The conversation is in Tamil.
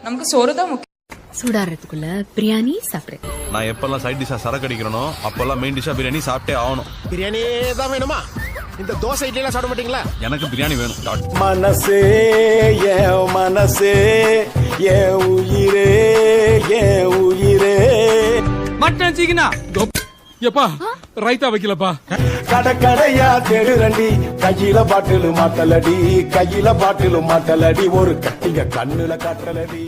நமக்கு சோறு தான் முக்கியம். சூடாடுறதுக்குள்ள பிரியாணி சாப்பிடுறேன். நான் எப்பெல்லாம் சைட் டிஷ்ஷா சரக்கு அடிக்கிறனோ அப்பெல்லாம் மெயின் டிஷ்ஷா பிரியாணி சாப்பிட்டே ஆகணும். பிரியாணி தான் வேணுமா? இந்த தோசை இட்லி எல்லாம் சாப்பிட மாட்டீங்களா? எனக்கு பிரியாணி வேணும். மனசே ஏன் மனசே ஏன் உயிரே ஏன் உயிரே. மட்டன் சிக்கனா எப்பா ரைத்தா வைக்கலப்பா. கடற்கடையா தெருரண்டி கையில பாட்டிலு மாட்டலடி கையில பாட்டிலு மாட்டலடி ஒரு கட்டிங்க கண்ணுல காட்டலடி.